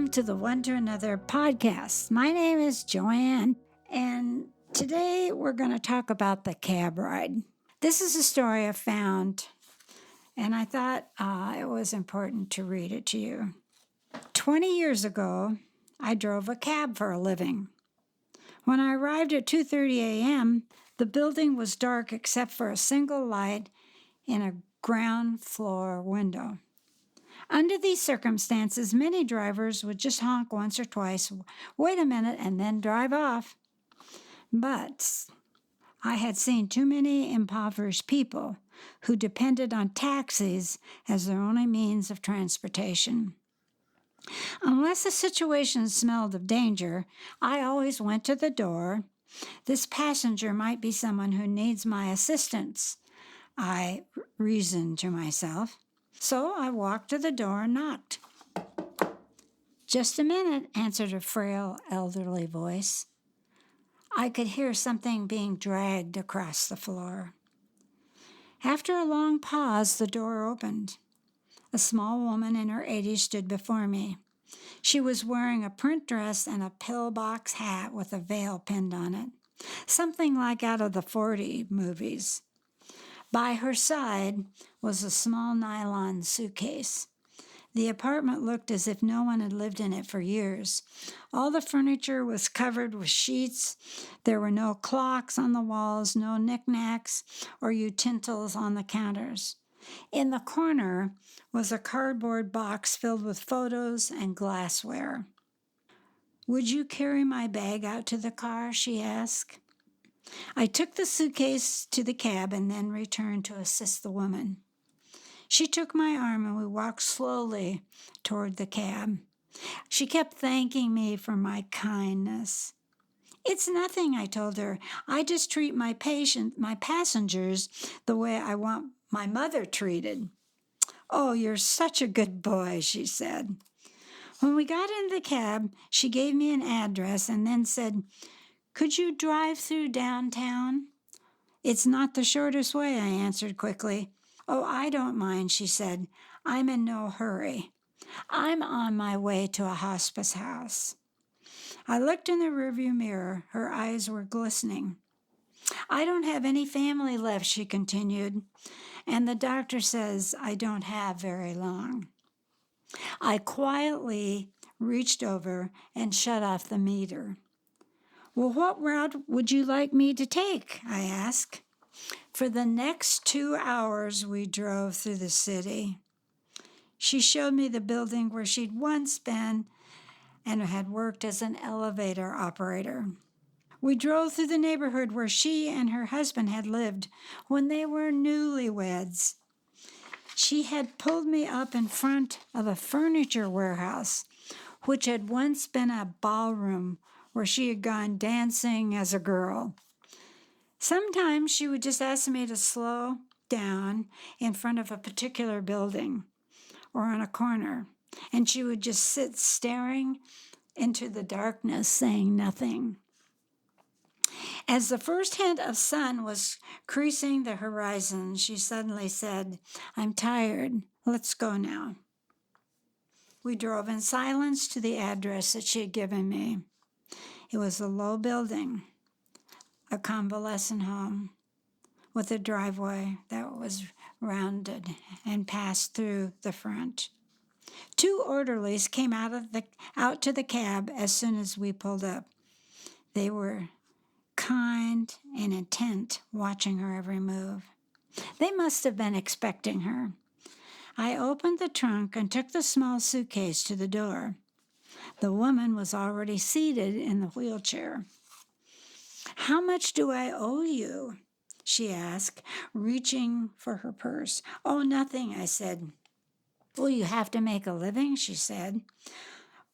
welcome to the One to Another podcast. My name is Joanne, and today we're going to talk about the cab ride. This is a story I found, and I thought it was important to read it to you. 20 years ago, I drove a cab for a living. When I arrived at 2:30 a.m., the building was dark except for a single light in a ground floor window. Under these circumstances, many drivers would just honk once or twice, wait a minute, and then drive off. But I had seen too many impoverished people who depended on taxis as their only means of transportation. Unless the situation smelled of danger, I always went to the door. This passenger might be someone who needs my assistance, I reasoned to myself. So I walked to the door and knocked. "Just a minute," answered a frail, elderly voice. I could hear something being dragged across the floor. After a long pause, the door opened. A small woman in her 80s stood before me. She was wearing a print dress and a pillbox hat with a veil pinned on it, something like out of the 40 movies. By her side was a small nylon suitcase. The apartment looked as if no one had lived in it for years. All the furniture was covered with sheets. There were no clocks on the walls, no knickknacks or utensils on the counters. In the corner was a cardboard box filled with photos and glassware. "Would you carry my bag out to the car?" she asked. I took the suitcase to the cab and then returned to assist the woman. She took my arm and we walked slowly toward the cab. She kept thanking me for my kindness. "It's nothing," I told her. "I just treat my passengers the way I want my mother treated." "Oh, you're such a good boy," she said. When we got into the cab, she gave me an address and then said, "Could you drive through downtown?" "It's not the shortest way," I answered quickly. "Oh, I don't mind," she said. "I'm in no hurry. I'm on my way to a hospice house." I looked in the rearview mirror. Her eyes were glistening. "I don't have any family left," she continued, "and the doctor says I don't have very long." I quietly reached over and shut off the meter. "Well, what route would you like me to take?" I asked. For the next 2 hours, we drove through the city. She showed me the building where she'd once been and had worked as an elevator operator. We drove through the neighborhood where she and her husband had lived when they were newlyweds. She had pulled me up in front of a furniture warehouse, which had once been a ballroom where she had gone dancing as a girl. Sometimes she would just ask me to slow down in front of a particular building or on a corner, and she would just sit staring into the darkness, saying nothing. As the first hint of sun was creasing the horizon, she suddenly said, "I'm tired. Let's go now." We drove in silence to the address that she had given me. It was a low building, a convalescent home, with a driveway that was rounded and passed through the front. 2 orderlies came out to the cab as soon as we pulled up. They were kind and intent, watching her every move. They must have been expecting her. I opened the trunk and took the small suitcase to the door. The woman was already seated in the wheelchair. "How much do I owe you?" she asked, reaching for her purse. "Oh, nothing," I said. "Will you have to make a living?" she said.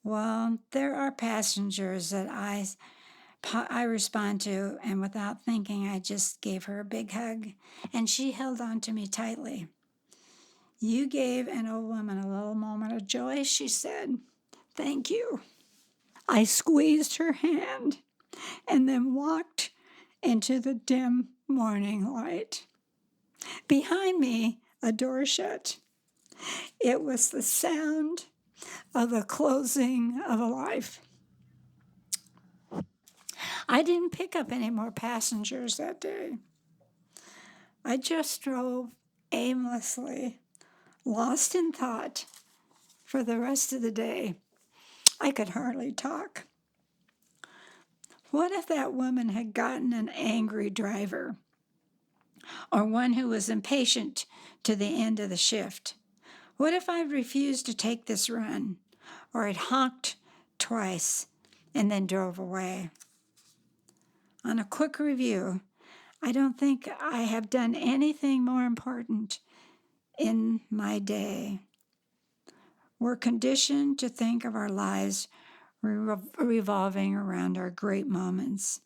"Well, there are passengers that I respond to," and without thinking, I just gave her a big hug, and she held on to me tightly. "You gave an old woman a little moment of joy," she said. "Thank you." I squeezed her hand and then walked into the dim morning light. Behind me, a door shut. It was the sound of the closing of a life. I didn't pick up any more passengers that day. I just drove aimlessly, lost in thought for the rest of the day. I could hardly talk. What if that woman had gotten an angry driver or one who was impatient to the end of the shift? What if I refused to take this run or had honked twice and then drove away? On a quick review, I don't think I have done anything more important in my day. We're conditioned to think of our lives revolving around our great moments.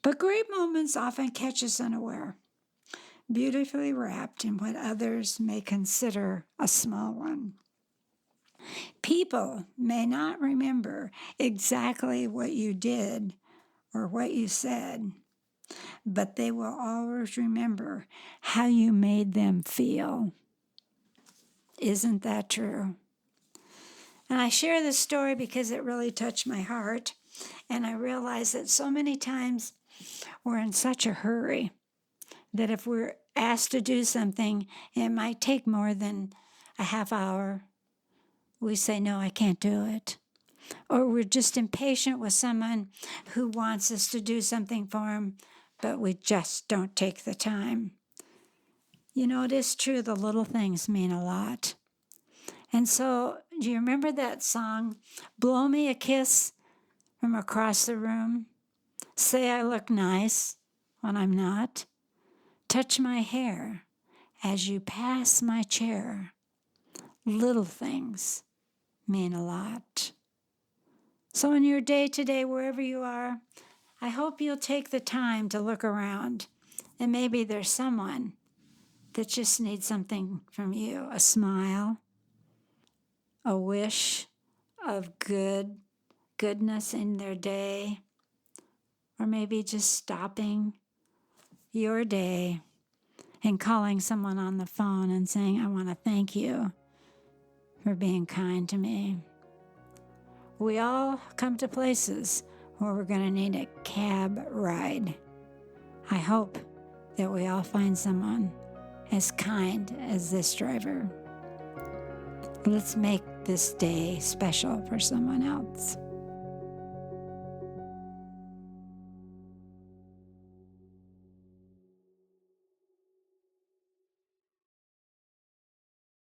But great moments often catch us unaware, beautifully wrapped in what others may consider a small one. People may not remember exactly what you did or what you said, but they will always remember how you made them feel. Isn't that true? And I share this story because it really touched my heart. And I realize that so many times we're in such a hurry that if we're asked to do something, it might take more than a half hour. We say, no, I can't do it. Or we're just impatient with someone who wants us to do something for them, but we just don't take the time. You know, it is true, the little things mean a lot. And so, do you remember that song, Blow Me a Kiss from Across the Room? Say I look nice when I'm not. Touch my hair as you pass my chair. Little things mean a lot. So in your day today, wherever you are, I hope you'll take the time to look around, and maybe there's someone that just needs something from you, a smile, a wish of goodness in their day, or maybe just stopping your day and calling someone on the phone and saying, I want to thank you for being kind to me. We all come to places where we're going to need a cab ride. I hope that we all find someone as kind as this driver. Let's make this day special for someone else.